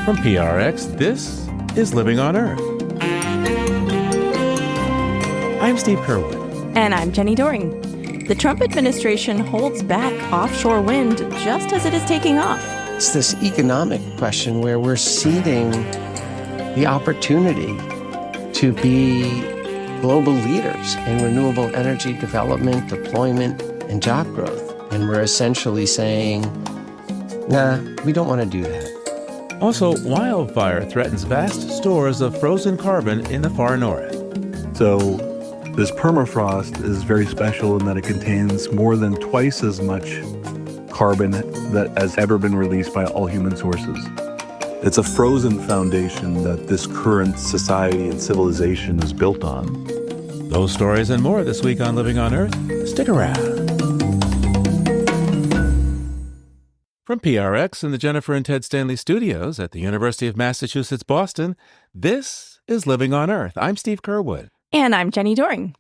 From PRX, this is Living on Earth. I'm Steve Curwood. And I'm Jenny Doring. The Trump administration holds back offshore wind just as it is taking off. It's this economic question where we're ceding the opportunity to be global leaders in renewable energy development, deployment, and job growth. And we're essentially saying, nah, we don't want to do that. Also, wildfire threatens vast stores of frozen carbon in the far north. So this permafrost is very special in that it contains more than twice as much carbon that has ever been released by all human sources. It's a frozen foundation that this current society and civilization is built on. Those stories and more this week on Living on Earth. Stick around. From PRX in the Jennifer and Ted Stanley studios at the University of Massachusetts, Boston, this is Living on Earth. I'm Steve Curwood. And I'm Jenny Doring.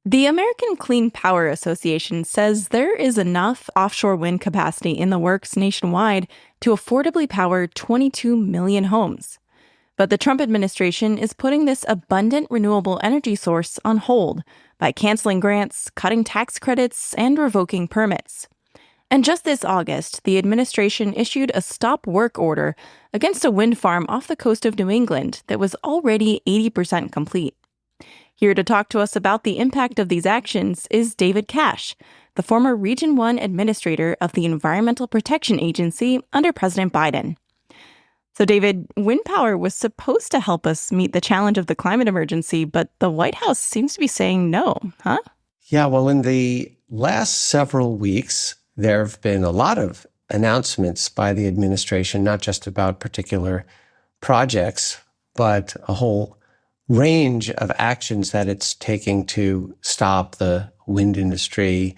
The American Clean Power Association says there is enough offshore wind capacity in the works nationwide to affordably power 22 million homes. But the Trump administration is putting this abundant renewable energy source on hold by canceling grants, cutting tax credits, and revoking permits. And just this August, the administration issued a stop work order against a wind farm off the coast of New England that was already 80% complete. Here to talk to us about the impact of these actions is David Cash, the former Region 1 administrator of the Environmental Protection Agency under President Biden. So, David, wind power was supposed to help us meet the challenge of the climate emergency, but the White House seems to be saying no, huh? Yeah, well, in the last several weeks, there have been a lot of announcements by the administration, not just about particular projects, but a whole range of actions that it's taking to stop the wind industry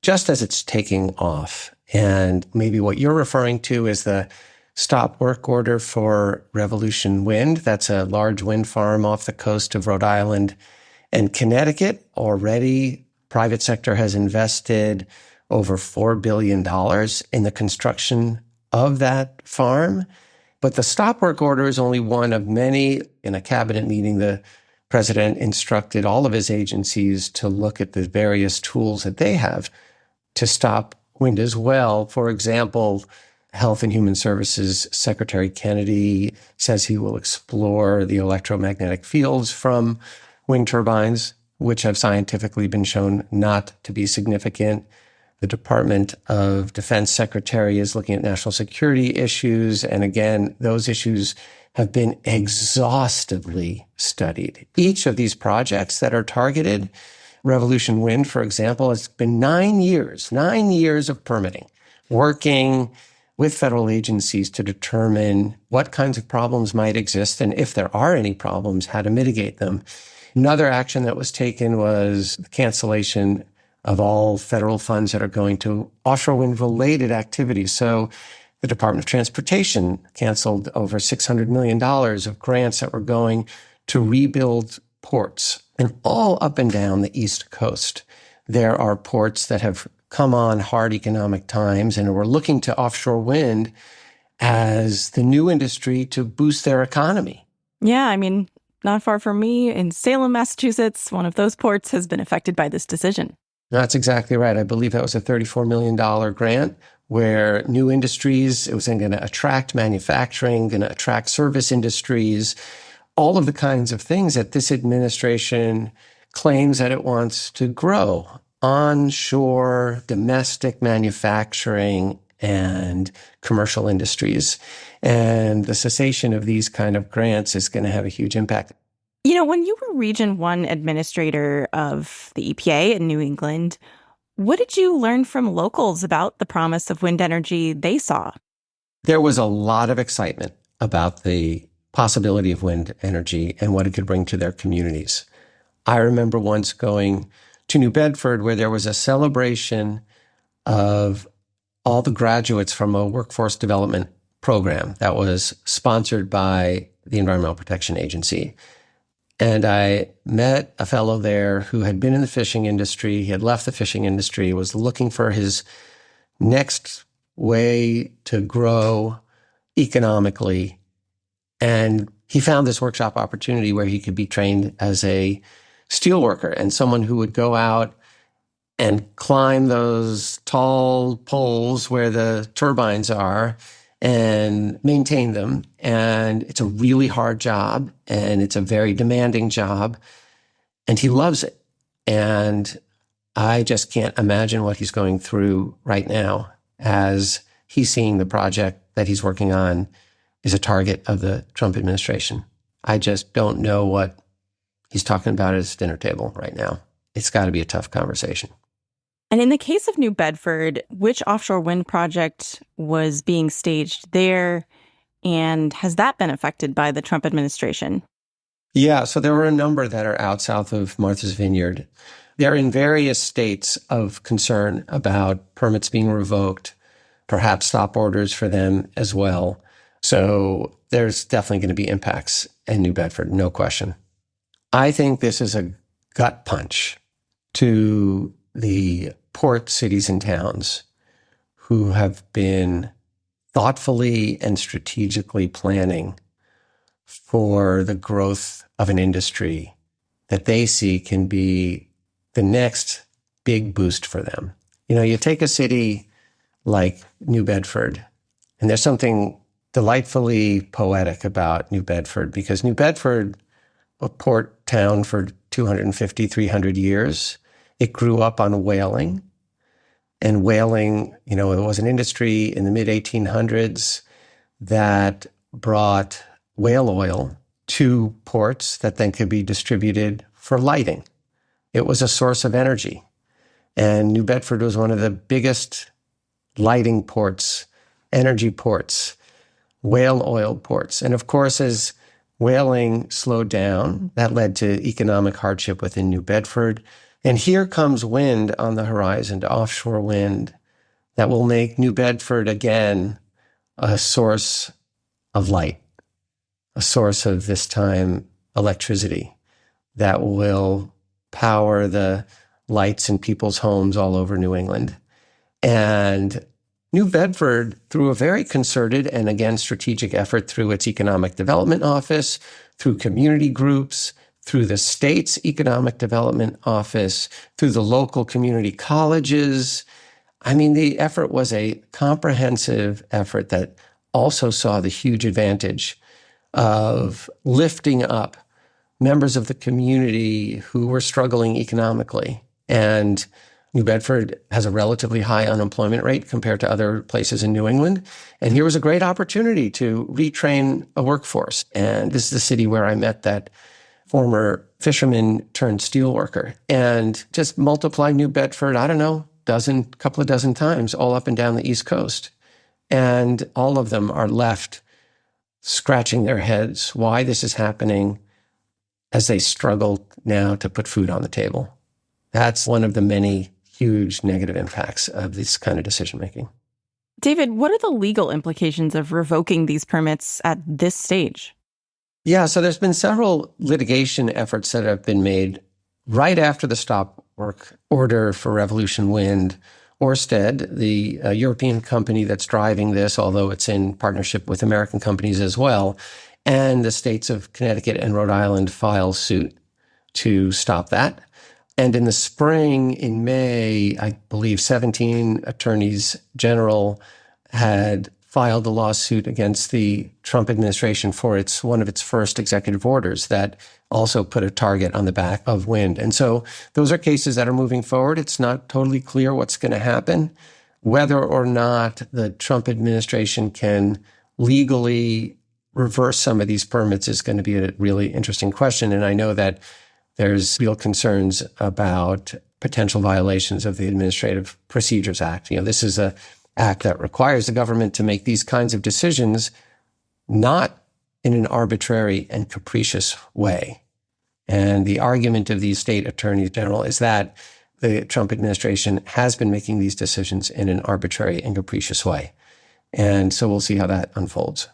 just as it's taking off. And maybe what you're referring to is the stop work order for Revolution Wind. That's a large wind farm off the coast of Rhode Island and Connecticut. Already, private sector has invested over $4 billion in the construction of that farm. But the stop work order is only one of many. In a cabinet meeting, the president instructed all of his agencies to look at the various tools that they have to stop wind as well. For example, Health and Human Services Secretary Kennedy says he will explore the electromagnetic fields from wind turbines, which have scientifically been shown not to be significant. The Department of Defense Secretary is looking at national security issues. And again, those issues have been exhaustively studied. Each of these projects that are targeted, Revolution Wind, for example, has been 9 years of permitting, working with federal agencies to determine what kinds of problems might exist and if there are any problems, how to mitigate them. Another action that was taken was the cancellation of all federal funds that are going to offshore wind-related activities. So the Department of Transportation canceled over $600 million of grants that were going to rebuild ports. And all up and down the East Coast, there are ports that have come on hard economic times and we're looking to offshore wind as the new industry to boost their economy. Yeah, I mean, not far from me in Salem, Massachusetts, one of those ports has been affected by this decision. That's exactly right. I believe that was a $34 million grant where new industries, it was going to attract manufacturing, going to attract service industries, all of the kinds of things that this administration claims that it wants to grow. Onshore, domestic manufacturing, and commercial industries. And the cessation of these kind of grants is going to have a huge impact. You know, when you were Region 1 administrator of the EPA in New England, what did you learn from locals about the promise of wind energy they saw? There was a lot of excitement about the possibility of wind energy and what it could bring to their communities. I remember once going to New Bedford where there was a celebration of all the graduates from a workforce development program that was sponsored by the Environmental Protection Agency. And I met a fellow there who had been in the fishing industry. He had left the fishing industry, was looking for his next way to grow economically. And he found this workshop opportunity where he could be trained as a steel worker and someone who would go out and climb those tall poles where the turbines are and maintain them. And it's a really hard job and it's a very demanding job. And he loves it. And I just can't imagine what he's going through right now as he's seeing the project that he's working on is a target of the Trump administration. I just don't know what he's talking about at his dinner table right now. It's got to be a tough conversation. And in the case of New Bedford, which offshore wind project was being staged there? And has that been affected by the Trump administration? Yeah, so there were a number that are out south of Martha's Vineyard. They're in various states of concern about permits being revoked, perhaps stop orders for them as well. So there's definitely going to be impacts in New Bedford, no question. I think this is a gut punch to the port cities and towns who have been thoughtfully and strategically planning for the growth of an industry that they see can be the next big boost for them. You know, you take a city like New Bedford, and there's something delightfully poetic about New Bedford because New Bedford, a port town for 250, 300 years, it grew up on whaling. And whaling, you know, it was an industry in the mid-1800s that brought whale oil to ports that then could be distributed for lighting. It was a source of energy. And New Bedford was one of the biggest lighting ports, energy ports, whale oil ports. And of course, as whaling slowed down, that led to economic hardship within New Bedford. And here comes wind on the horizon, offshore wind, that will make New Bedford again a source of light, a source of, this time, electricity that will power the lights in people's homes all over New England. And New Bedford, through a very concerted and, again, strategic effort through its Economic Development Office, through community groups, through the state's Economic Development Office, through the local community colleges. I mean, the effort was a comprehensive effort that also saw the huge advantage of lifting up members of the community who were struggling economically. And New Bedford has a relatively high unemployment rate compared to other places in New England. And here was a great opportunity to retrain a workforce. And this is the city where I met that former fisherman turned steel worker, and just multiply New Bedford, I don't know, couple of dozen times all up and down the East Coast. And all of them are left scratching their heads why this is happening as they struggle now to put food on the table. That's one of the many huge negative impacts of this kind of decision-making. David, what are the legal implications of revoking these permits at this stage? Yeah, so there's been several litigation efforts that have been made right after the stop work order for Revolution Wind. Ørsted, the European company that's driving this, although it's in partnership with American companies as well, and the states of Connecticut and Rhode Island file suit to stop that. And in the spring, in May, I believe 17 attorneys general had filed a lawsuit against the Trump administration for one of its first executive orders that also put a target on the back of wind. And so those are cases that are moving forward. It's not totally clear what's going to happen. Whether or not the Trump administration can legally reverse some of these permits is going to be a really interesting question. And I know that there's real concerns about potential violations of the Administrative Procedures Act. You know, this is an act that requires the government to make these kinds of decisions not in an arbitrary and capricious way. And the argument of these state attorneys general is that the Trump administration has been making these decisions in an arbitrary and capricious way. And so we'll see how that unfolds.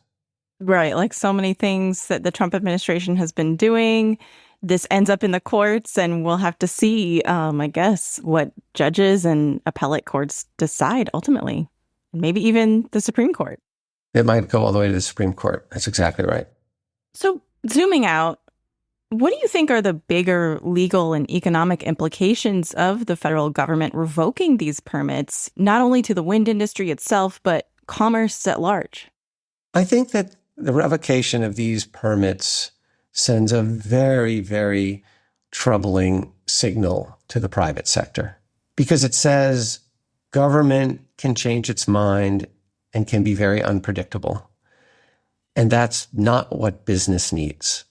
Right. Like so many things that the Trump administration has been doing, this ends up in the courts, and we'll have to see, I guess, what judges and appellate courts decide ultimately. Maybe even the Supreme Court. It might go all the way to the Supreme Court. That's exactly right. So, zooming out, what do you think are the bigger legal and economic implications of the federal government revoking these permits, not only to the wind industry itself, but commerce at large? I think that the revocation of these permits sends a very, very troubling signal to the private sector because it says government can change its mind and can be very unpredictable. And that's not what business needs.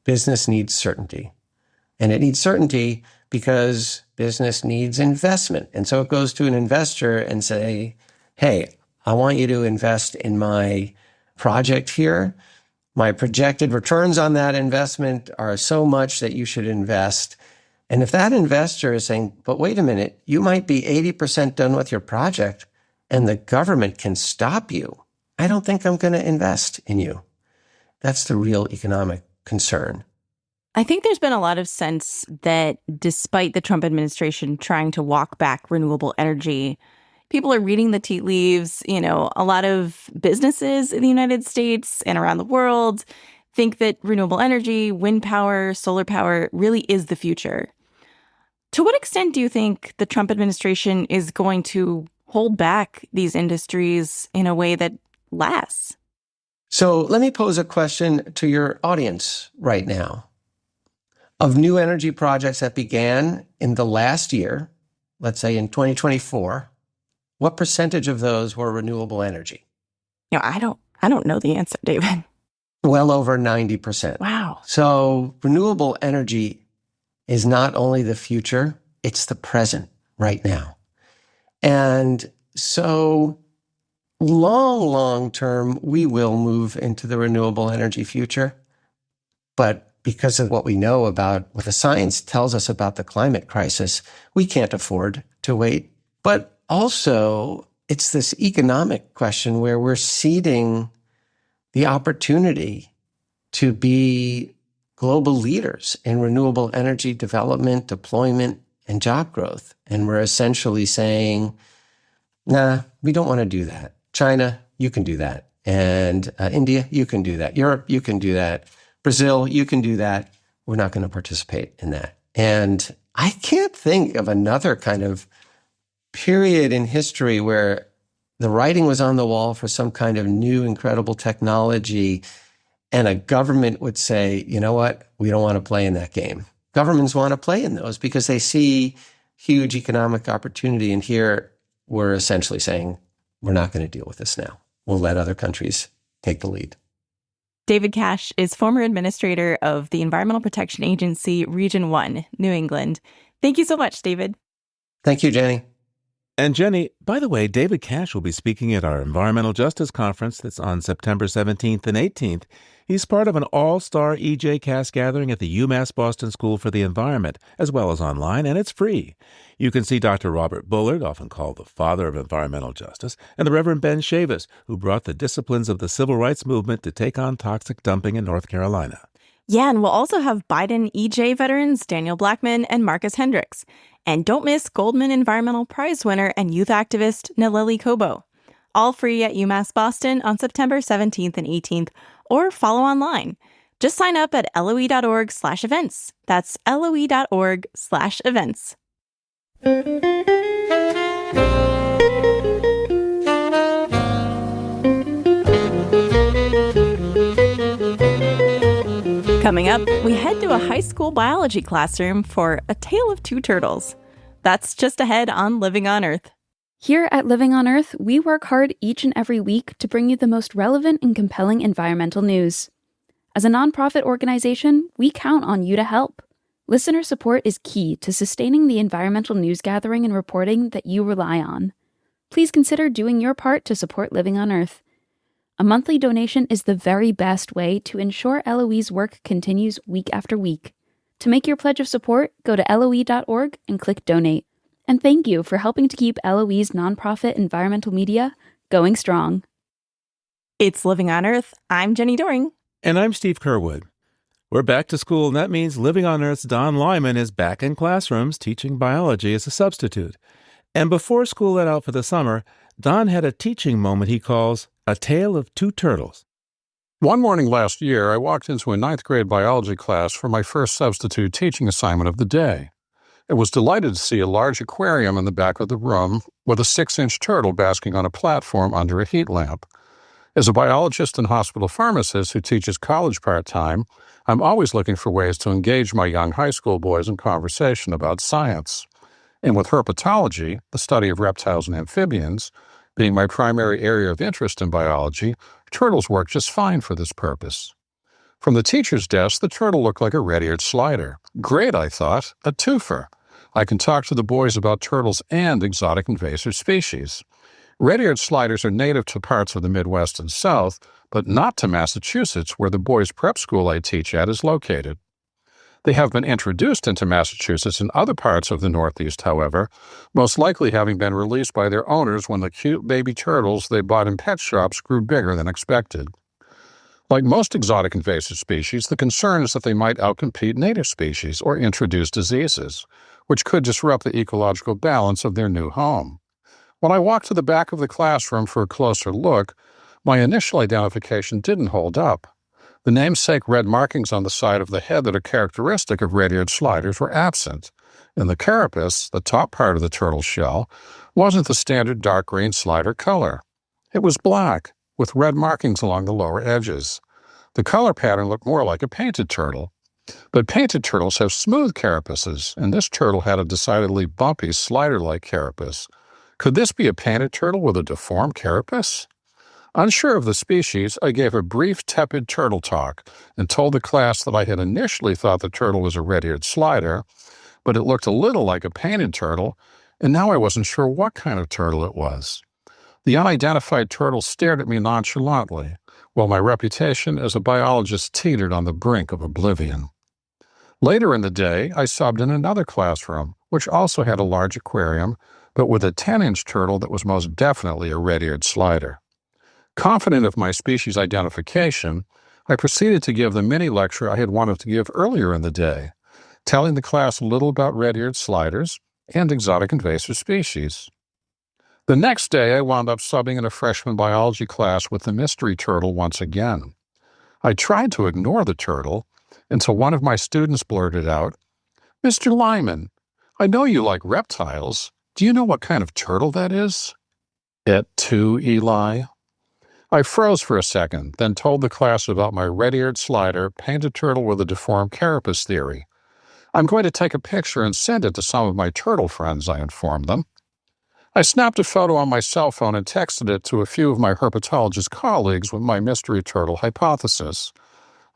Business needs certainty. And it needs certainty because business needs investment. And so it goes to an investor and say, hey, I want you to invest in my project here. My projected returns on that investment are so much that you should invest. And if that investor is saying, but wait a minute, you might be 80% done with your project and the government can stop you, I don't think I'm going to invest in you. That's the real economic concern. I think there's been a lot of sense that despite the Trump administration trying to walk back renewable energy, people are reading the tea leaves. A lot of businesses in the United States and around the world think that renewable energy, wind power, solar power really is the future. To what extent do you think the Trump administration is going to hold back these industries in a way that lasts? So let me pose a question to your audience right now. Of new energy projects that began in the last year, let's say in 2024, what percentage of those were renewable energy? I don't know the answer, David. Well over 90%. Wow. So renewable energy is not only the future, it's the present right now. And so long term, we will move into the renewable energy future. But because of what we know about what the science tells us about the climate crisis, we can't afford to wait. But also, it's this economic question where we're ceding the opportunity to be global leaders in renewable energy development, deployment, and job growth. And we're essentially saying, nah, we don't want to do that. China, you can do that. And India, you can do that. Europe, you can do that. Brazil, you can do that. We're not going to participate in that. And I can't think of another kind of period in history where the writing was on the wall for some kind of new, incredible technology, and a government would say, you know what, we don't want to play in that game. Governments want to play in those because they see huge economic opportunity. And here we're essentially saying, we're not going to deal with this now. We'll let other countries take the lead. David Cash is former administrator of the Environmental Protection Agency, Region 1, New England. Thank you so much, David. Thank you, Jenny. And Jenny, by the way, David Cash will be speaking at our Environmental Justice Conference that's on September 17th and 18th. He's part of an all-star EJCast gathering at the UMass Boston School for the Environment, as well as online, and it's free. You can see Dr. Robert Bullard, often called the father of environmental justice, and the Reverend Ben Chavis, who brought the disciplines of the civil rights movement to take on toxic dumping in North Carolina. Yeah, and we'll also have Biden EJ veterans Daniel Blackman and Marcus Hendricks. And don't miss Goldman Environmental Prize winner and youth activist Naleli Kobo. All free at UMass Boston on September 17th and 18th, or follow online. Just sign up at loe.org/events. That's loe.org/events. Coming up, we head to a high school biology classroom for A Tale of Two Turtles. That's just ahead on Living on Earth. Here at Living on Earth, we work hard each and every week to bring you the most relevant and compelling environmental news. As a nonprofit organization, we count on you to help. Listener support is key to sustaining the environmental news gathering and reporting that you rely on. Please consider doing your part to support Living on Earth. A monthly donation is the very best way to ensure LOE's work continues week after week. To make your pledge of support, go to LOE.org and click Donate. And thank you for helping to keep LOE's nonprofit environmental media going strong. It's Living on Earth. I'm Jenny Doring. And I'm Steve Kerwood. We're back to school, and that means Living on Earth's Don Lyman is back in classrooms teaching biology as a substitute. And before school let out for the summer, Don had a teaching moment he calls A Tale of Two Turtles. One morning last year, I walked into a ninth grade biology class for my first substitute teaching assignment of the day. I was delighted to see a large aquarium in the back of the room with a 6-inch turtle basking on a platform under a heat lamp. As a biologist and hospital pharmacist who teaches college part-time, I'm always looking for ways to engage my young high school boys in conversation about science. And with herpetology, the study of reptiles and amphibians, being my primary area of interest in biology, turtles work just fine for this purpose. From the teacher's desk, the turtle looked like a red-eared slider. Great, I thought, a twofer. I can talk to the boys about turtles and exotic invasive species. Red-eared sliders are native to parts of the Midwest and South, but not to Massachusetts, where the boys' prep school I teach at is located. They have been introduced into Massachusetts and other parts of the Northeast, however, most likely having been released by their owners when the cute baby turtles they bought in pet shops grew bigger than expected. Like most exotic invasive species, the concern is that they might outcompete native species or introduce diseases, which could disrupt the ecological balance of their new home. When I walked to the back of the classroom for a closer look, my initial identification didn't hold up. The namesake red markings on the side of the head that are characteristic of red-eared sliders were absent, and the carapace, the top part of the turtle shell, wasn't the standard dark green slider color. It was black, with red markings along the lower edges. The color pattern looked more like a painted turtle. But painted turtles have smooth carapaces, and this turtle had a decidedly bumpy, slider-like carapace. Could this be a painted turtle with a deformed carapace? Unsure of the species, I gave a brief, tepid turtle talk and told the class that I had initially thought the turtle was a red-eared slider, but it looked a little like a painted turtle, and now I wasn't sure what kind of turtle it was. The unidentified turtle stared at me nonchalantly, while my reputation as a biologist teetered on the brink of oblivion. Later in the day, I subbed in another classroom, which also had a large aquarium, but with a 10-inch turtle that was most definitely a red-eared slider. Confident of my species identification, I proceeded to give the mini lecture I had wanted to give earlier in the day, telling the class a little about red-eared sliders and exotic invasive species. The next day, I wound up subbing in a freshman biology class with the mystery turtle once again. I tried to ignore the turtle until one of my students blurted out, "Mr. Lyman, I know you like reptiles. Do you know what kind of turtle that is?" "It too, Eli?" I froze for a second, then told the class about my red-eared slider, painted turtle with a deformed carapace theory. "I'm going to take a picture and send it to some of my turtle friends," I informed them. I snapped a photo on my cell phone and texted it to a few of my herpetologist colleagues with my mystery turtle hypothesis.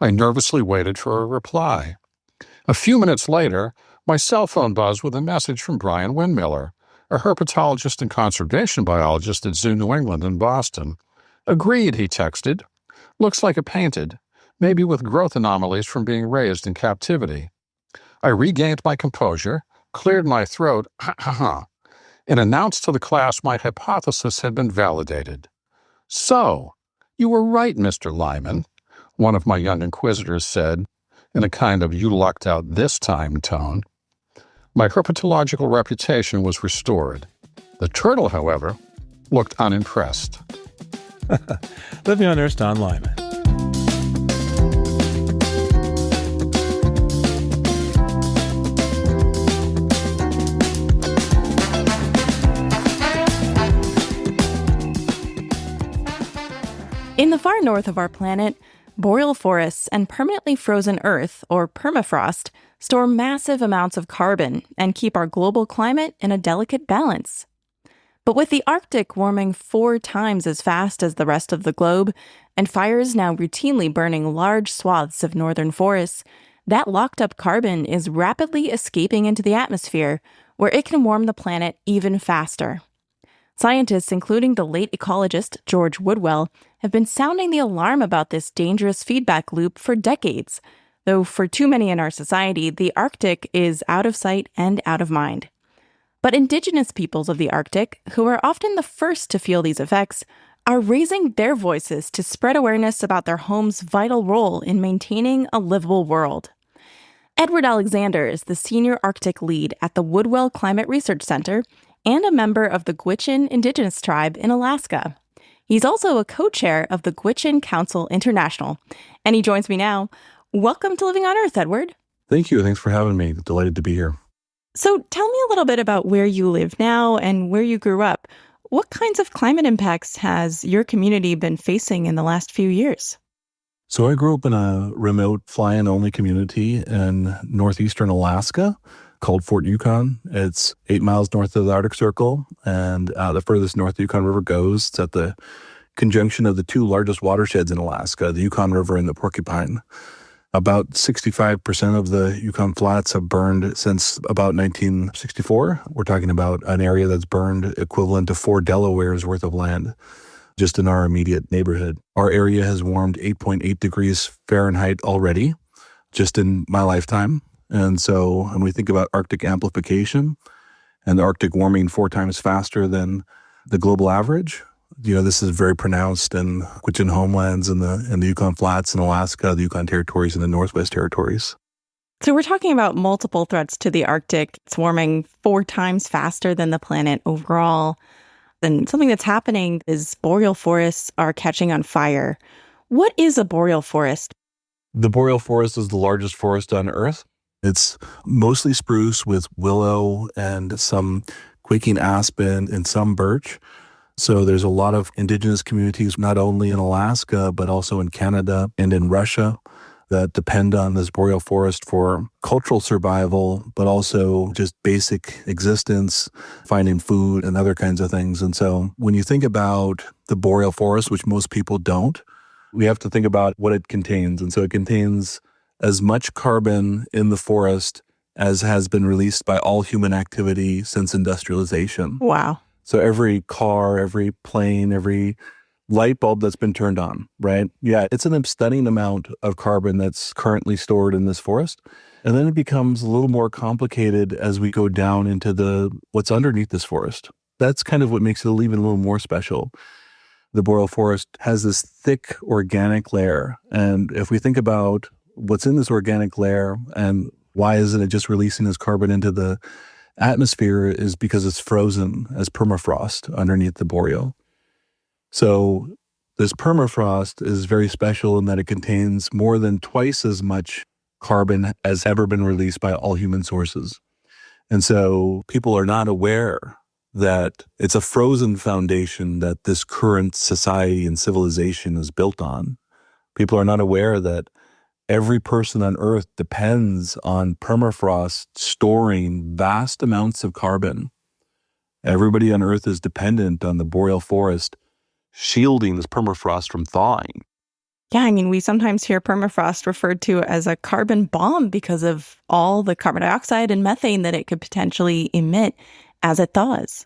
I nervously waited for a reply. A few minutes later, my cell phone buzzed with a message from Brian Windmiller, a herpetologist and conservation biologist at Zoo New England in Boston. "Agreed," he texted. "Looks like a painted, maybe with growth anomalies from being raised in captivity." I regained my composure, cleared my throat, and announced to the class my hypothesis had been validated. "So, you were right, Mr. Lyman," one of my young inquisitors said, in a kind of "you lucked out this time" tone. My herpetological reputation was restored. The turtle, however, looked unimpressed. Living on Earth, Don Lyman. In the far north of our planet, boreal forests and permanently frozen Earth, or permafrost, store massive amounts of carbon and keep our global climate in a delicate balance. But with the Arctic warming 4 times as fast as the rest of the globe, and fires now routinely burning large swaths of northern forests, that locked-up carbon is rapidly escaping into the atmosphere, where it can warm the planet even faster. Scientists, including the late ecologist George Woodwell, have been sounding the alarm about this dangerous feedback loop for decades, though for too many in our society, the Arctic is out of sight and out of mind. But Indigenous peoples of the Arctic, who are often the first to feel these effects, are raising their voices to spread awareness about their home's vital role in maintaining a livable world. Edward Alexander is the senior Arctic lead at the Woodwell Climate Research Center and a member of the Gwich'in Indigenous tribe in Alaska. He's also a co-chair of the Gwich'in Council International. And he joins me now. Welcome to Living on Earth, Edward. Thank you. Thanks for having me. Delighted to be here. So tell me a little bit about where you live now and where you grew up. What kinds of climate impacts has your community been facing in the last few years? So I grew up in a remote fly-in only community in northeastern Alaska called Fort Yukon. It's 8 miles north of the Arctic Circle, and the furthest north the Yukon River goes. It's at the conjunction of the two largest watersheds in Alaska, the Yukon River and the Porcupine. About 65% of the Yukon Flats have burned since about 1964. We're talking about an area that's burned equivalent to 4 Delawares worth of land just in our immediate neighborhood. Our area has warmed 8.8 degrees Fahrenheit already, just in my lifetime. And so when we think about Arctic amplification and the Arctic warming 4 times faster than the global average, this is very pronounced in Gwich'in homelands and the Yukon Flats in Alaska, the Yukon Territories, and the Northwest Territories. So we're talking about multiple threats to the Arctic. It's warming 4 times faster than the planet overall. And something that's happening is boreal forests are catching on fire. What is a boreal forest? The boreal forest is the largest forest on Earth. It's mostly spruce with willow and some quaking aspen and some birch. So there's a lot of indigenous communities, not only in Alaska, but also in Canada and in Russia, that depend on this boreal forest for cultural survival, but also just basic existence, finding food and other kinds of things. And so when you think about the boreal forest, which most people don't, we have to think about what it contains. And so it contains as much carbon in the forest as has been released by all human activity since industrialization. Wow. So every car, every plane, every light bulb that's been turned on, right? Yeah, it's an stunning amount of carbon that's currently stored in this forest. And then it becomes a little more complicated as we go down into what's underneath this forest. That's kind of what makes it even a little more special. The boreal forest has this thick organic layer. And if we think about what's in this organic layer and why isn't it just releasing this carbon into the atmosphere, is because it's frozen as permafrost underneath the boreal. So this permafrost is very special in that it contains more than twice as much carbon as ever been released by all human sources. And so people are not aware that it's a frozen foundation that this current society and civilization is built on. People are not aware that every person on Earth depends on permafrost storing vast amounts of carbon. Everybody on Earth is dependent on the boreal forest shielding this permafrost from thawing. Yeah, I mean, we sometimes hear permafrost referred to as a carbon bomb because of all the carbon dioxide and methane that it could potentially emit as it thaws.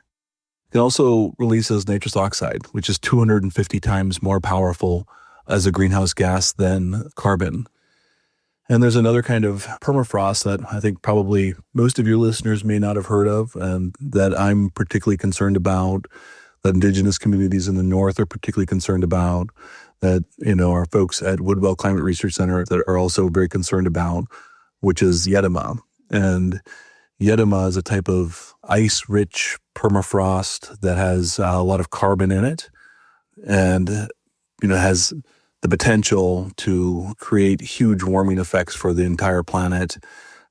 It also releases nitrous oxide, which is 250 times more powerful as a greenhouse gas than carbon. And there's another kind of permafrost that I think probably most of your listeners may not have heard of, and that I'm particularly concerned about, that Indigenous communities in the North are particularly concerned about, that, our folks at Woodwell Climate Research Center that are also very concerned about, which is Yedema. And Yedema is a type of ice-rich permafrost that has a lot of carbon in it and, has the potential to create huge warming effects for the entire planet,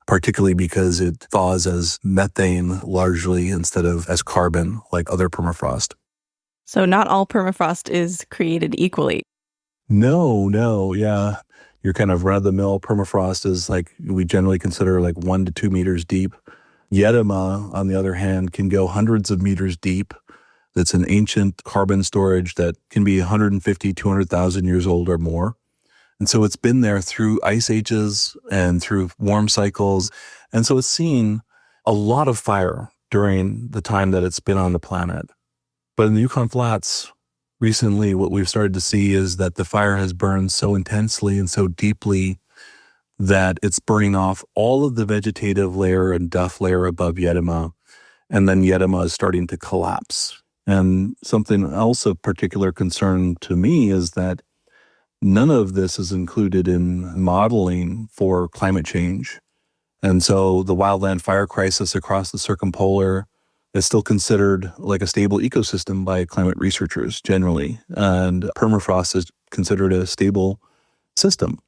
particularly because it thaws as methane largely instead of as carbon like other permafrost. So not all permafrost is created equally. No, yeah. Your kind of run-of-the-mill permafrost is like, we generally consider like 1 to 2 meters deep. Yedema, on the other hand, can go hundreds of meters deep. It's an ancient carbon storage that can be 150, 200,000 years old or more. And so it's been there through ice ages and through warm cycles. And so it's seen a lot of fire during the time that it's been on the planet. But in the Yukon Flats, recently what we've started to see is that the fire has burned so intensely and so deeply that it's burning off all of the vegetative layer and duff layer above Yedema. And then Yedema is starting to collapse. And something else of particular concern to me is that none of this is included in modeling for climate change. And so the wildland fire crisis across the circumpolar, It's still considered like a stable ecosystem by climate researchers generally. And permafrost is considered a stable system.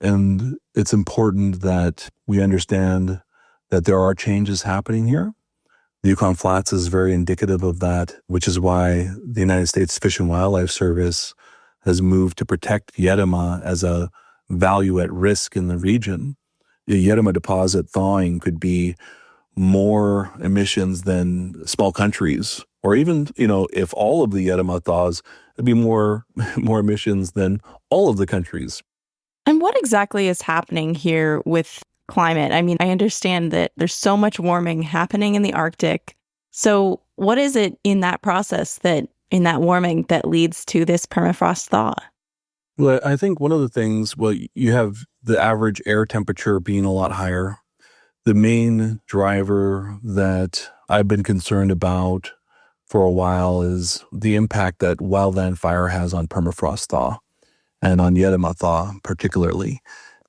And it's important that we understand that there are changes happening here. The Yukon Flats is very indicative of that, which is why the United States Fish and Wildlife Service has moved to protect Yedema as a value at risk in the region. The Yedema deposit thawing could be more emissions than small countries, or even, if all of the Yedema thaws, it'd be more emissions than all of the countries. And what exactly is happening here with climate? I mean, I understand that there's so much warming happening in the Arctic. So what is it in that process in that warming that leads to this permafrost thaw? Well, I think one of the things, you have the average air temperature being a lot higher. The main driver that I've been concerned about for a while is the impact that wildland fire has on permafrost thaw and on Yedema thaw particularly.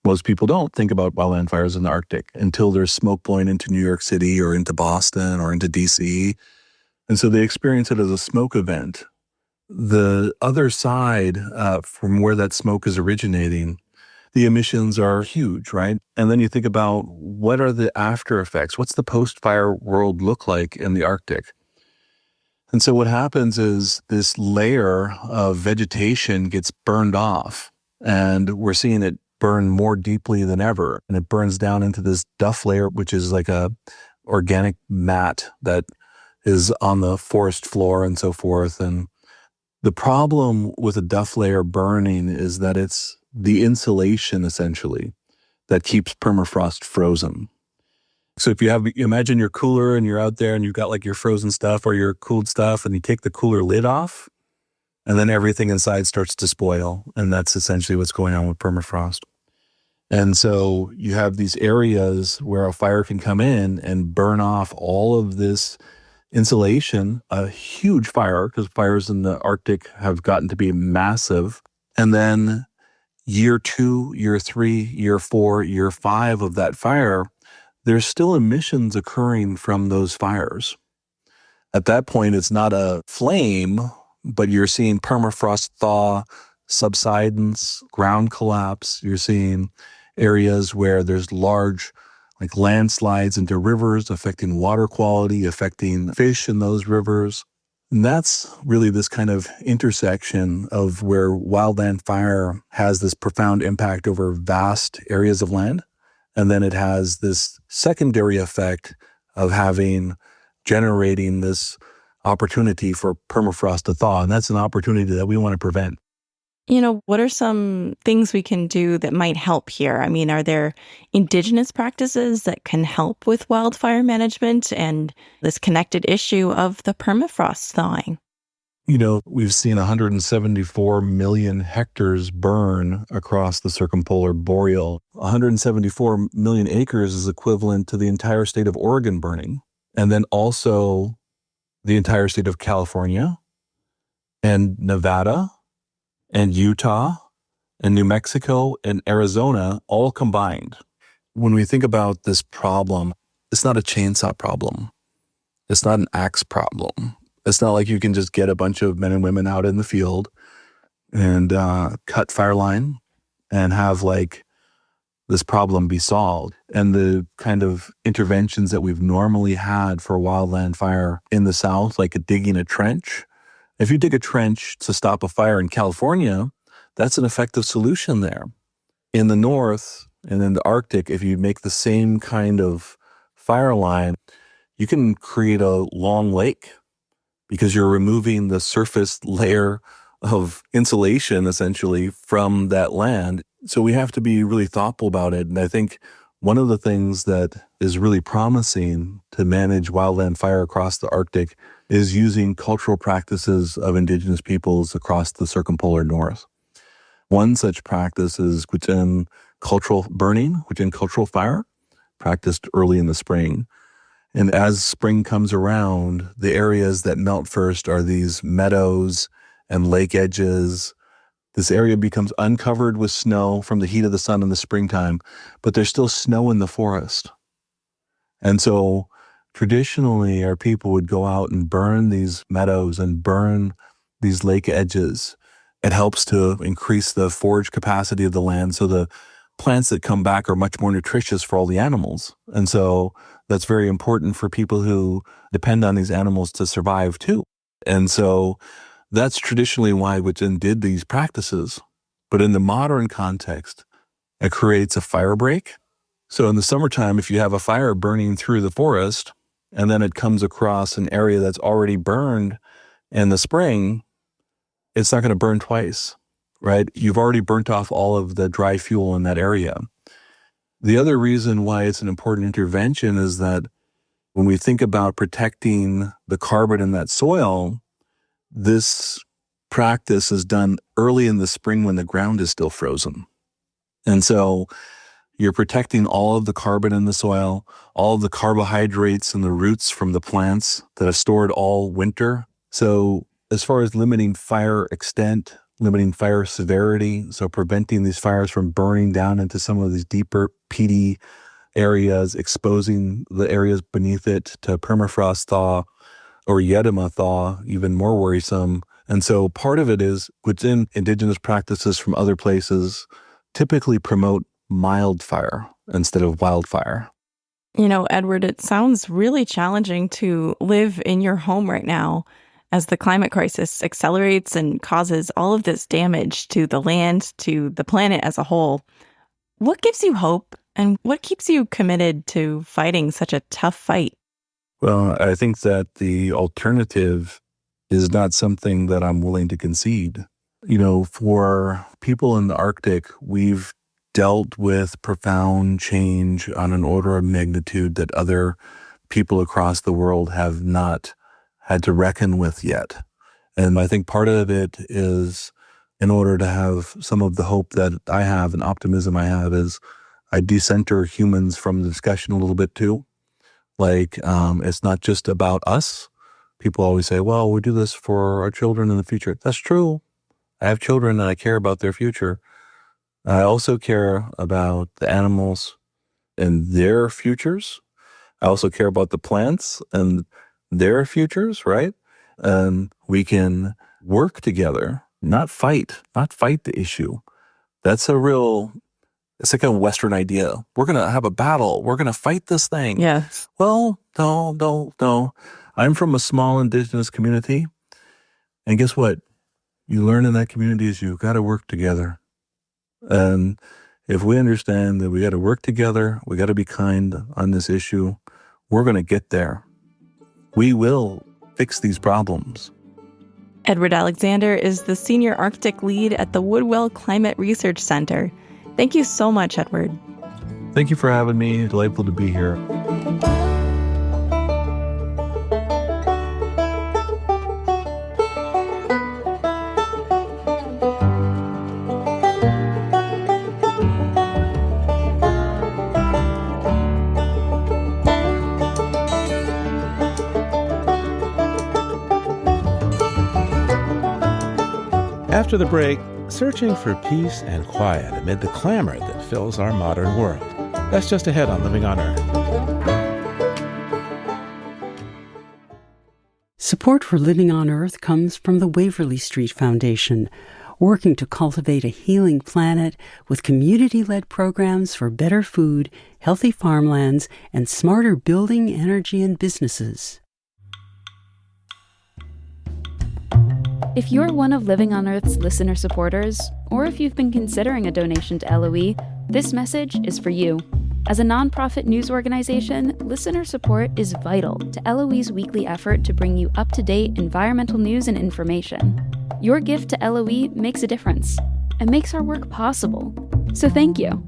Most people don't think about wildland fires in the Arctic until there's smoke blowing into New York City or into Boston or into DC. And so they experience it as a smoke event. The other side, from where that smoke is originating, the emissions are huge, right? And then you think about what are the after effects? What's the post-fire world look like in the Arctic? And so what happens is this layer of vegetation gets burned off, and we're seeing it burn more deeply than ever. And it burns down into this duff layer, which is like a organic mat that is on the forest floor and so forth. And the problem with a duff layer burning is that it's the insulation, essentially, that keeps permafrost frozen. So if you imagine your cooler and you're out there and you've got like your frozen stuff or your cooled stuff, and you take the cooler lid off, and then everything inside starts to spoil. And that's essentially what's going on with permafrost. And so you have these areas where a fire can come in and burn off all of this insulation, a huge fire, because fires in the Arctic have gotten to be massive. And then year 2, year 3, year 4, year 5 of that fire, there's still emissions occurring from those fires. At that point, it's not a flame, but you're seeing permafrost thaw, subsidence, ground collapse. You're seeing areas where there's large like landslides into rivers, affecting water quality, affecting fish in those rivers. And that's really this kind of intersection of where wildland fire has this profound impact over vast areas of land. And then it has this secondary effect of generating this opportunity for permafrost to thaw. And that's an opportunity that we want to prevent. What are some things we can do that might help here? I mean, are there Indigenous practices that can help with wildfire management and this connected issue of the permafrost thawing? We've seen 174 million hectares burn across the circumpolar boreal. 174 million acres is equivalent to the entire state of Oregon burning. And then also the entire state of California and Nevada and Utah and New Mexico and Arizona all combined. When we think about this problem, it's not a chainsaw problem. It's not an axe problem. It's not like you can just get a bunch of men and women out in the field and cut fire line and have like this problem be solved. And the kind of interventions that we've normally had for wildland fire in the South, like digging a trench. If you dig a trench to stop a fire in California, that's an effective solution there. In the North and in the Arctic, if you make the same kind of fire line, you can create a long lake because you're removing the surface layer of insulation essentially from that land. So we have to be really thoughtful about it. And I think one of the things that is really promising to manage wildland fire across the Arctic is using cultural practices of Indigenous peoples across the circumpolar North. One such practice is Gwich'in cultural burning, Gwich'in cultural fire, practiced early in the spring. And as spring comes around, the areas that melt first are these meadows and lake edges. This area becomes uncovered with snow from the heat of the sun in the springtime, but there's still snow in the forest. And so Traditionally, our people would go out and burn these meadows and burn these lake edges. It helps to increase the forage capacity of the land, so the plants that come back are much more nutritious for all the animals. And so that's very important for people who depend on these animals to survive too. And so that's traditionally why Wiccan did these practices. But in the modern context, it creates a fire break. So in the summertime, if you have a fire burning through the forest and then it comes across an area that's already burned in the spring, it's not going to burn twice, right? You've already burnt off all of the dry fuel in that area. The other reason why it's an important intervention is that when we think about protecting the carbon in that soil, this practice is done early in the spring when the ground is still frozen. And so you're protecting all of the carbon in the soil, all of the carbohydrates and the roots from the plants that are stored all winter. So as far as limiting fire extent, limiting fire severity, so preventing these fires from burning down into some of these deeper peaty areas, exposing the areas beneath it to permafrost thaw or yedema thaw, even more worrisome. And so part of it is within indigenous practices from other places typically promote mild fire instead of wildfire. You know, Edward, it sounds really challenging to live in your home right now as the climate crisis accelerates and causes all of this damage to the land, to the planet as a whole. What gives you hope and what keeps you committed to fighting such a tough fight? Well, I think that the alternative is not something that I'm willing to concede. You know, for people in the Arctic, we've dealt with profound change on an order of magnitude that other people across the world have not had to reckon with yet. And I think part of it is, in order to have some of the hope that I have and optimism I have, is I decenter humans from the discussion a little bit too. Like, it's not just about us. People always say, well, we do this for our children in the future. That's true. I have children and I care about their future. I also care about the animals and their futures. I also care about the plants and their futures, right? And we can work together, not fight the issue. It's like a Western idea. We're going to have a battle. We're going to fight this thing. Yes. Well, no. I'm from a small indigenous community. And guess what? You learn in that community is you got to work together. And if we understand that we got to work together, we got to be kind on this issue, we're going to get there. We will fix these problems. Edward Alexander is the Senior Arctic Lead at the Woodwell Climate Research Center. Thank you so much, Edward. Thank you for having me. Delightful to be here. After the break, searching for peace and quiet amid the clamor that fills our modern world. That's just ahead on Living on Earth. Support for Living on Earth comes from the Waverly Street Foundation, working to cultivate a healing planet with community-led programs for better food, healthy farmlands, and smarter building, energy, and businesses. If you're one of Living on Earth's listener supporters, or if you've been considering a donation to LOE, this message is for you. As a nonprofit news organization, listener support is vital to LOE's weekly effort to bring you up-to-date environmental news and information. Your gift to LOE makes a difference and makes our work possible. So thank you.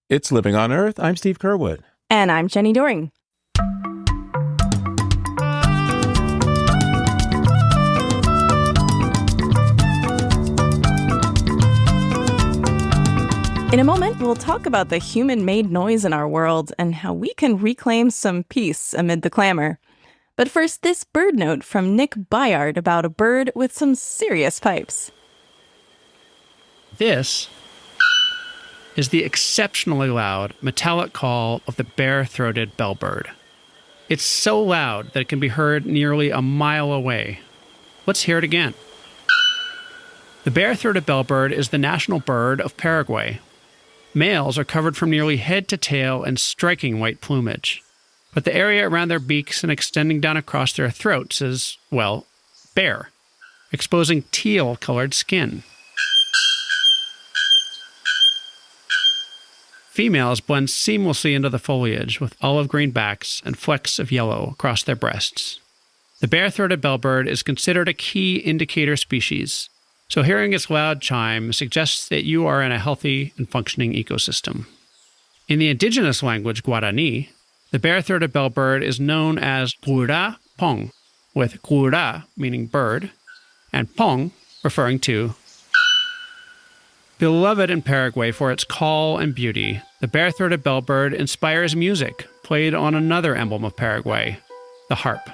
It's Living on Earth. I'm Steve Curwood. And I'm Jenny Doring. In a moment, we'll talk about the human-made noise in our world and how we can reclaim some peace amid the clamor. But first, this bird note from Nick Byard about a bird with some serious pipes. This is the exceptionally loud, metallic call of the bare-throated bellbird. It's so loud that it can be heard nearly a mile away. Let's hear it again. The bare-throated bellbird is the national bird of Paraguay. Males are covered from nearly head to tail in striking white plumage, but the area around their beaks and extending down across their throats is, well, bare, exposing teal-colored skin. Females blend seamlessly into the foliage with olive-green backs and flecks of yellow across their breasts. The bare-throated bellbird is considered a key indicator species, so hearing its loud chime suggests that you are in a healthy and functioning ecosystem. In the indigenous language Guarani, the bare-throated bellbird is known as gura pong, with gura meaning bird, and pong referring to. Beloved in Paraguay for its call and beauty, the bare-throated bellbird inspires music played on another emblem of Paraguay, the harp.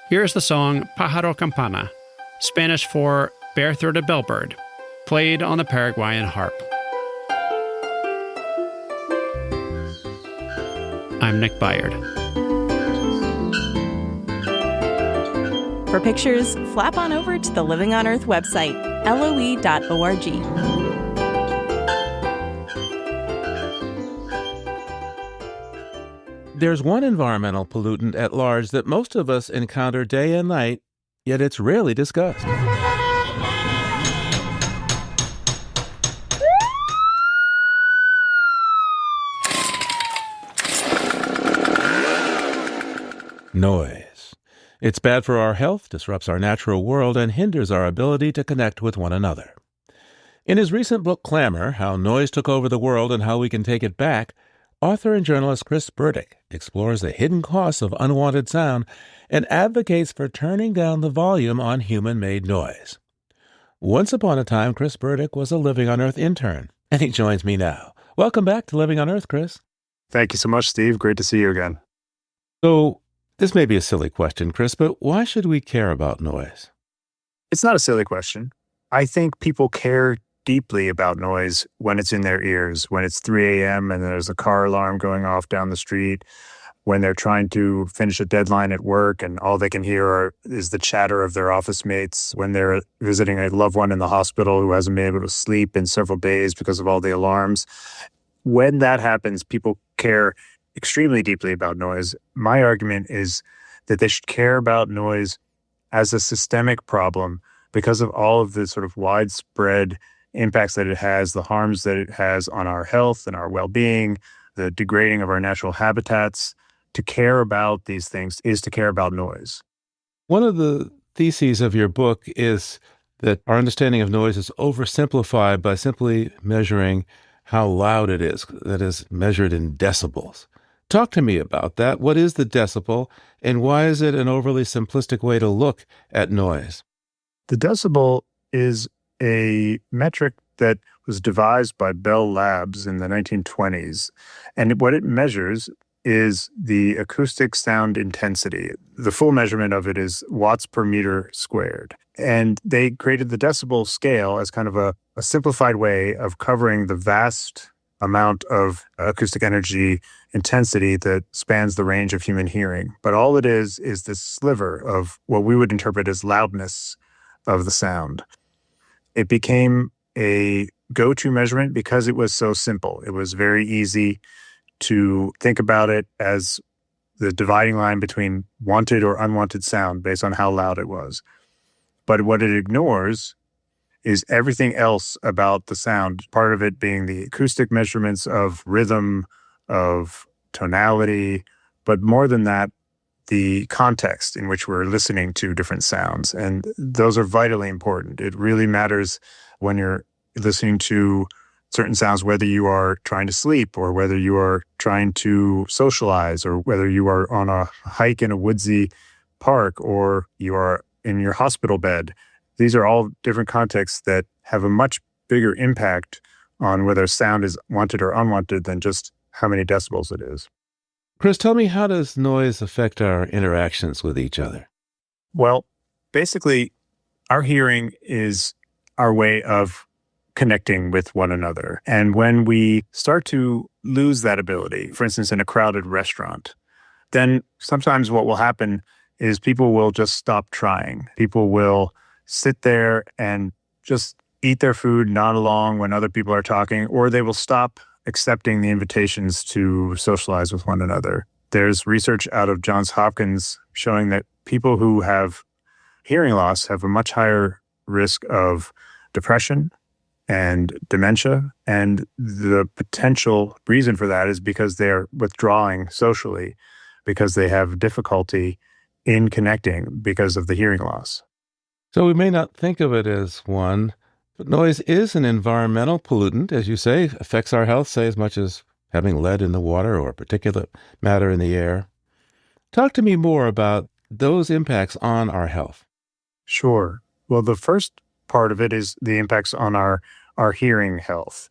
Here is the song Pájaro Campana, Spanish for bare-throated bellbird, played on the Paraguayan harp. I'm Nick Byard. For pictures, flap on over to the Living on Earth website, loe.org. There's one environmental pollutant at large that most of us encounter day and night, yet it's rarely discussed. Noise. It's bad for our health, disrupts our natural world, and hinders our ability to connect with one another. In his recent book, Clamor, How Noise Took Over the World and How We Can Take It Back, author and journalist Chris Burdick explores the hidden costs of unwanted sound and advocates for turning down the volume on human-made noise. Once upon a time, Chris Burdick was a Living on Earth intern, and he joins me now. Welcome back to Living on Earth, Chris. Thank you so much, Steve. Great to see you again. So, this may be a silly question, Chris, but why should we care about noise? It's not a silly question. I think people care deeply about noise when it's in their ears, when it's 3 a.m. and there's a car alarm going off down the street, when they're trying to finish a deadline at work and all they can hear is the chatter of their office mates, when they're visiting a loved one in the hospital who hasn't been able to sleep in several days because of all the alarms. When that happens, people care extremely deeply about noise. My argument is that they should care about noise as a systemic problem because of all of the sort of widespread impacts that it has, the harms that it has on our health and our well-being, the degrading of our natural habitats. To care about these things is to care about noise. One of the theses of your book is that our understanding of noise is oversimplified by simply measuring how loud it is, that is, measured in decibels. Talk to me about that. What is the decibel, and why is it an overly simplistic way to look at noise? The decibel is a metric that was devised by Bell Labs in the 1920s. And what it measures is the acoustic sound intensity. The full measurement of it is watts per meter squared. And they created the decibel scale as kind of a simplified way of covering the vast amount of acoustic energy intensity that spans the range of human hearing. But all it is this sliver of what we would interpret as loudness of the sound. It became a go-to measurement because it was so simple. It was very easy to think about it as the dividing line between wanted or unwanted sound based on how loud it was. But what it ignores is everything else about the sound, part of it being the acoustic measurements of rhythm, of tonality, but more than that, the context in which we're listening to different sounds. And those are vitally important. It really matters when you're listening to certain sounds, whether you are trying to sleep or whether you are trying to socialize or whether you are on a hike in a woodsy park or you are in your hospital bed. These are all different contexts that have a much bigger impact on whether sound is wanted or unwanted than just how many decibels it is. Chris, tell me, how does noise affect our interactions with each other? Well, basically, our hearing is our way of connecting with one another. And when we start to lose that ability, for instance, in a crowded restaurant, then sometimes what will happen is people will just stop trying. People will sit there and just eat their food, nod along when other people are talking, or they will stop accepting the invitations to socialize with one another. There's research out of Johns Hopkins showing that people who have hearing loss have a much higher risk of depression and dementia. And the potential reason for that is because they're withdrawing socially, because they have difficulty in connecting because of the hearing loss. So we may not think of it as one, but noise is an environmental pollutant, as you say, affects our health, say, as much as having lead in the water or particulate matter in the air. Talk to me more about those impacts on our health. Sure. Well, the first part of it is the impacts on our hearing health.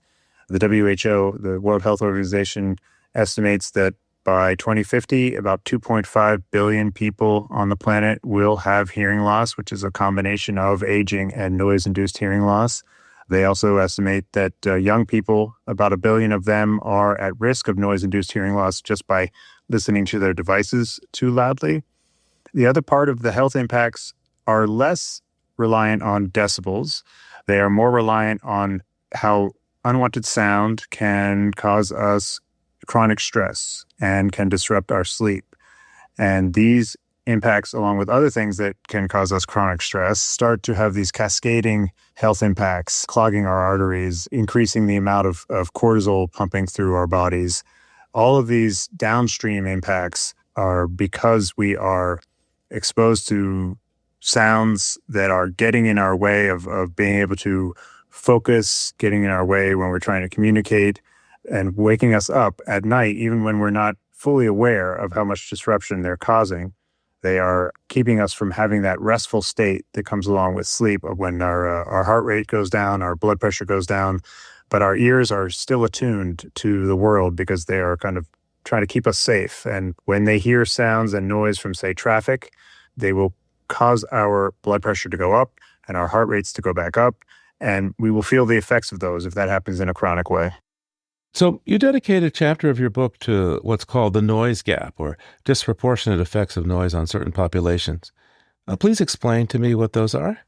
The WHO, the World Health Organization, estimates that by 2050, about 2.5 billion people on the planet will have hearing loss, which is a combination of aging and noise-induced hearing loss. They also estimate that young people, about 1 billion of them, are at risk of noise-induced hearing loss just by listening to their devices too loudly. The other part of the health impacts are less reliant on decibels. They are more reliant on how unwanted sound can cause us chronic stress and can disrupt our sleep. And these impacts, along with other things that can cause us chronic stress, start to have these cascading health impacts, clogging our arteries, increasing the amount of cortisol pumping through our bodies. All of these downstream impacts are because we are exposed to sounds that are getting in our way of being able to focus, getting in our way when we're trying to communicate, and waking us up at night, even when we're not fully aware of how much disruption they're causing. They are keeping us from having that restful state that comes along with sleep, when our heart rate goes down, our blood pressure goes down, but our ears are still attuned to the world because they are kind of trying to keep us safe. And when they hear sounds and noise from, say, traffic, they will cause our blood pressure to go up and our heart rates to go back up, and we will feel the effects of those if that happens in a chronic way. So you dedicate a chapter of your book to what's called the noise gap, or disproportionate effects of noise on certain populations. Please explain to me what those are.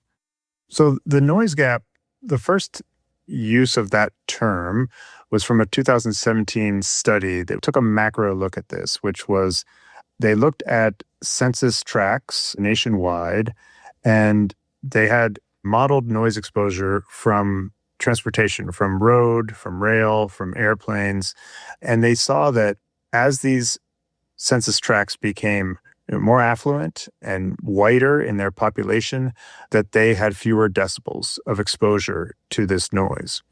So the noise gap, the first use of that term was from a 2017 study that took a macro look at this, which was they looked at census tracts nationwide, and they had modeled noise exposure from transportation, from road, from rail, from airplanes. And they saw that as these census tracts became more affluent and whiter in their population, that they had fewer decibels of exposure to this noise.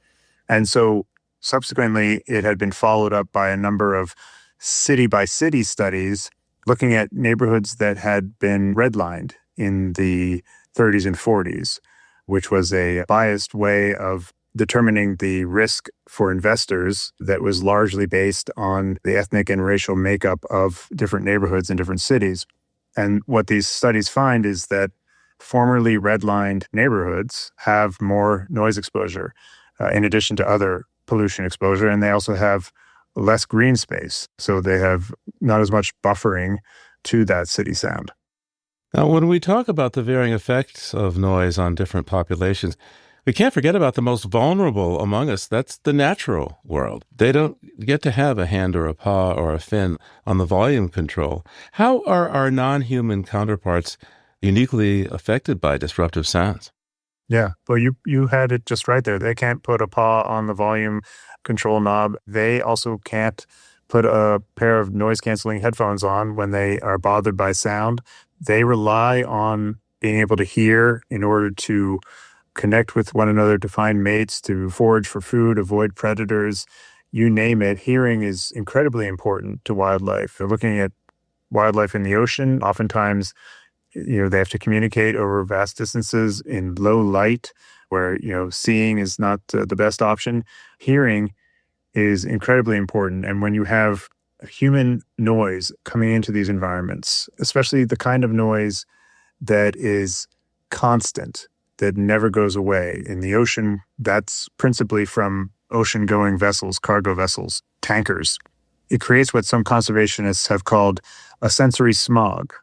And so subsequently, it had been followed up by a number of city-by-city studies looking at neighborhoods that had been redlined in the 30s and 40s, which was a biased way of determining the risk for investors that was largely based on the ethnic and racial makeup of different neighborhoods in different cities. And what these studies find is that formerly redlined neighborhoods have more noise exposure in addition to other pollution exposure, and they also have less green space. So they have not as much buffering to that city sound. Now, when we talk about the varying effects of noise on different populations, we can't forget about the most vulnerable among us. That's the natural world. They don't get to have a hand or a paw or a fin on the volume control. How are our non-human counterparts uniquely affected by disruptive sounds? Yeah, well, you had it just right there. They can't put a paw on the volume control knob. They also can't put a pair of noise-canceling headphones on when they are bothered by sound. They rely on being able to hear in order to connect with one another, to find mates, to forage for food, avoid predators, you name it. Hearing is incredibly important to wildlife. They're looking at wildlife in the ocean. Oftentimes, they have to communicate over vast distances in low light where, seeing is not the best option. Hearing is incredibly important. And when you have human noise coming into these environments, especially the kind of noise that is constant, that never goes away. In the ocean, that's principally from ocean-going vessels, cargo vessels, tankers. It creates what some conservationists have called a sensory smog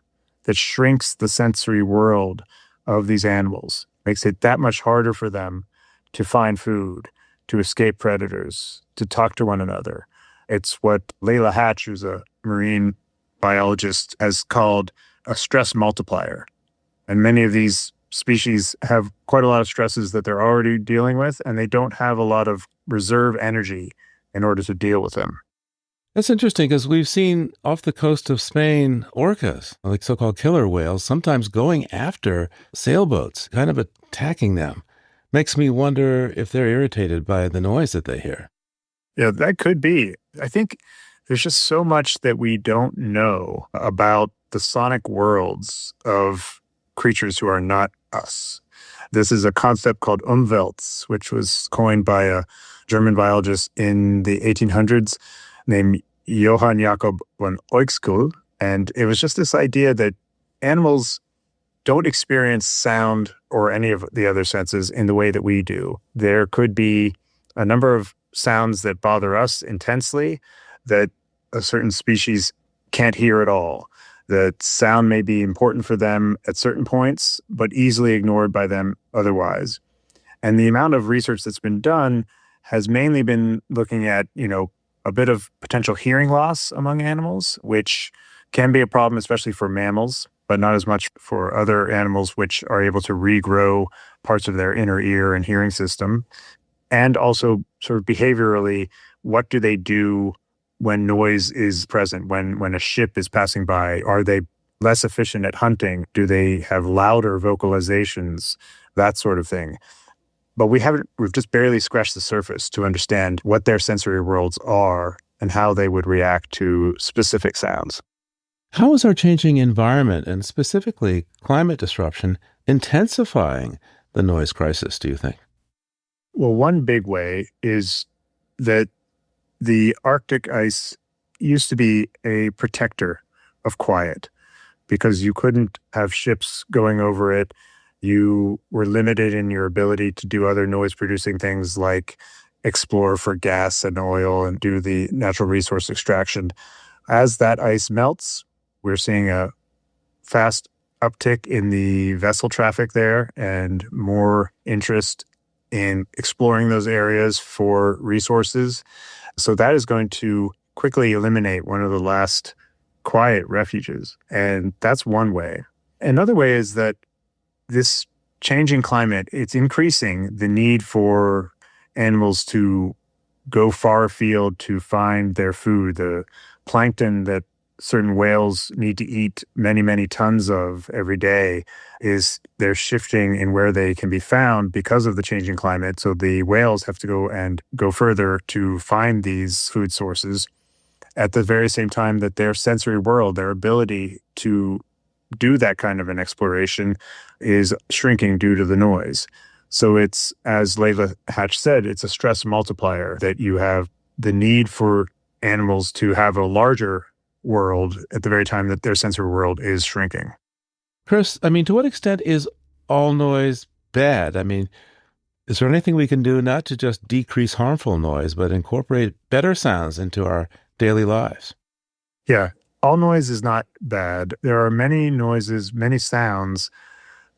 that shrinks the sensory world of these animals, makes it that much harder for them to find food, to escape predators, to talk to one another. It's what Layla Hatch, who's a marine biologist, has called a stress multiplier. And many of these species have quite a lot of stresses that they're already dealing with, and they don't have a lot of reserve energy in order to deal with them. That's interesting because we've seen off the coast of Spain orcas, like so-called killer whales, sometimes going after sailboats, kind of attacking them. Makes me wonder if they're irritated by the noise that they hear. Yeah, that could be. I think there's just so much that we don't know about the sonic worlds of creatures who are not us. This is a concept called Umwelts, which was coined by a German biologist in the 1800s named Johann Jakob von Uexküll. And it was just this idea that animals don't experience sound or any of the other senses in the way that we do. There could be a number of sounds that bother us intensely that a certain species can't hear at all. That sound may be important for them at certain points, but easily ignored by them otherwise. And the amount of research that's been done has mainly been looking at, a bit of potential hearing loss among animals, which can be a problem, especially for mammals, but not as much for other animals which are able to regrow parts of their inner ear and hearing system. And also sort of behaviorally, what do they do when noise is present, when a ship is passing by? Are they less efficient at hunting? Do they have louder vocalizations? That sort of thing. But we've just barely scratched the surface to understand what their sensory worlds are and how they would react to specific sounds. How is our changing environment, and specifically climate disruption, intensifying the noise crisis, do you think? Well, one big way is that the Arctic ice used to be a protector of quiet because you couldn't have ships going over it. You were limited in your ability to do other noise-producing things like explore for gas and oil and do the natural resource extraction. As that ice melts, we're seeing a fast uptick in the vessel traffic there and more interest in exploring those areas for resources. So that is going to quickly eliminate one of the last quiet refuges. And that's one way. Another way is that this changing climate, it's increasing the need for animals to go far afield to find their food. The plankton that certain whales need to eat many, many tons of every day they're shifting in where they can be found because of the changing climate. So the whales have to go further to find these food sources at the very same time that their sensory world, their ability to do that kind of an exploration is shrinking due to the noise. So it's, as Layla Hatch said, it's a stress multiplier that you have the need for animals to have a larger world at the very time that their sensory world is shrinking. Chris, to what extent is all noise bad? Is there anything we can do not to just decrease harmful noise, but incorporate better sounds into our daily lives? Yeah. All noise is not bad. There are many noises, many sounds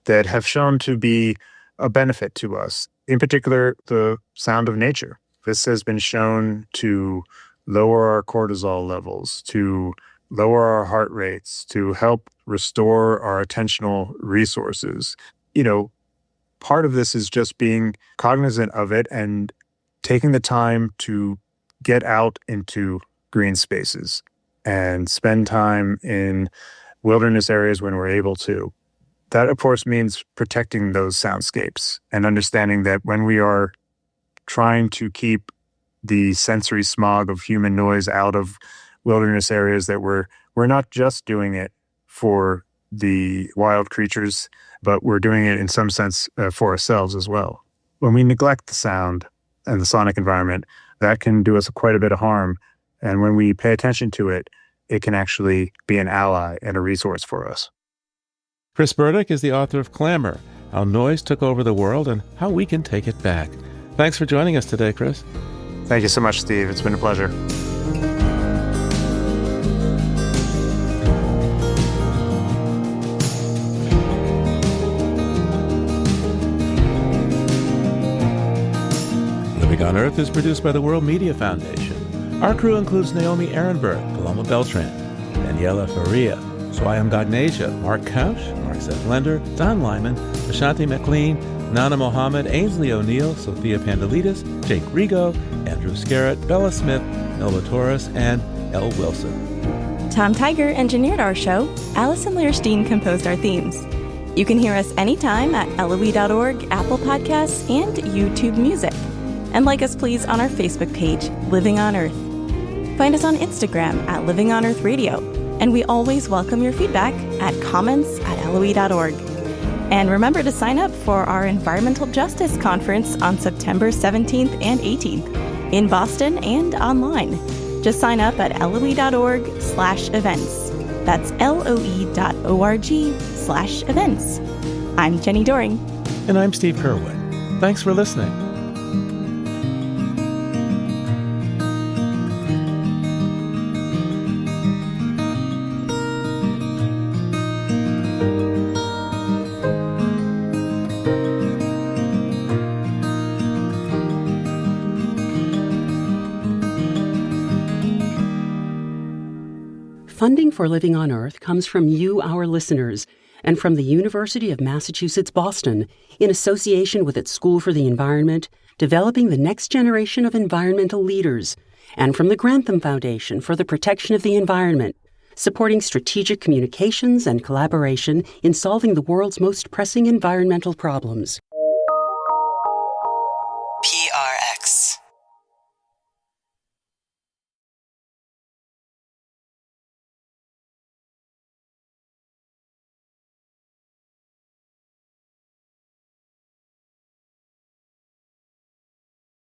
that have shown to be a benefit to us. In particular, the sound of nature. This has been shown to lower our cortisol levels, to lower our heart rates, to help restore our attentional resources. Part of this is just being cognizant of it and taking the time to get out into green spaces and spend time in wilderness areas when we're able to. That, of course, means protecting those soundscapes and understanding that when we are trying to keep the sensory smog of human noise out of wilderness areas, that we're not just doing it for the wild creatures, but we're doing it in some sense for ourselves as well. When we neglect the sound and the sonic environment, that can do us quite a bit of harm. And when we pay attention to it, it can actually be an ally and a resource for us. Chris Burdick is the author of Clamor, how noise took over the world and how we can take it back. Thanks for joining us today, Chris. Thank you so much, Steve. It's been a pleasure. Living on Earth is produced by the World Media Foundation. Our crew includes Naomi Ehrenberg, Paloma Beltran, Daniela Faria, Swayam Gagnesia, Mark Couch, Mark Seth Lender, Don Lyman, Ashanti McLean, Nana Mohammed, Ainsley O'Neill, Sophia Pandelides, Jake Rigo, Andrew Scarrett, Bella Smith, Melba Torres, and Elle Wilson. Tom Tiger engineered our show. Allison Learstein composed our themes. You can hear us anytime at LOE.org, Apple Podcasts, and YouTube Music. And like us, please, on our Facebook page, Living on Earth. Find us on Instagram at Living on Earth Radio. And we always welcome your feedback at comments@LOE.org. And remember to sign up for our Environmental Justice Conference on September 17th and 18th in Boston and online. Just sign up at LOE.org/events. That's LOE.org/events. I'm Jenny Doring. And I'm Steve Kerwood. Thanks for listening. Funding for Living on Earth comes from you, our listeners, and from the University of Massachusetts Boston, in association with its School for the Environment, developing the next generation of environmental leaders, and from the Grantham Foundation for the Protection of the Environment, supporting strategic communications and collaboration in solving the world's most pressing environmental problems.